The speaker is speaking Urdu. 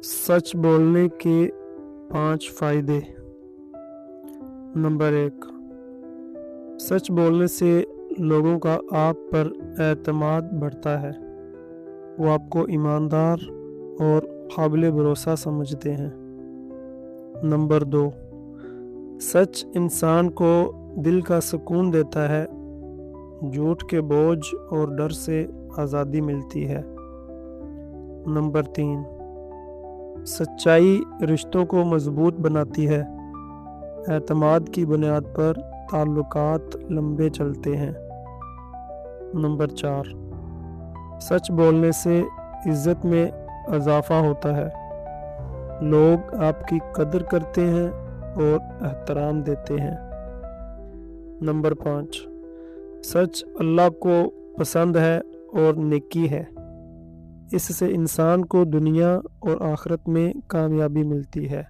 سچ بولنے کے 5 فائدے۔ نمبر 1، سچ بولنے سے لوگوں کا آپ پر اعتماد بڑھتا ہے۔ وہ آپ کو ایماندار اور قابل بھروسہ سمجھتے ہیں۔ نمبر 2، سچ انسان کو دل کا سکون دیتا ہے۔ جھوٹ کے بوجھ اور ڈر سے آزادی ملتی ہے۔ نمبر 3، سچائی رشتوں کو مضبوط بناتی ہے۔ اعتماد کی بنیاد پر تعلقات لمبے چلتے ہیں۔ نمبر 4، سچ بولنے سے عزت میں اضافہ ہوتا ہے۔ لوگ آپ کی قدر کرتے ہیں اور احترام دیتے ہیں۔ نمبر 5، سچ اللہ کو پسند ہے اور نیکی ہے۔ اس سے انسان کو دنیا اور آخرت میں کامیابی ملتی ہے۔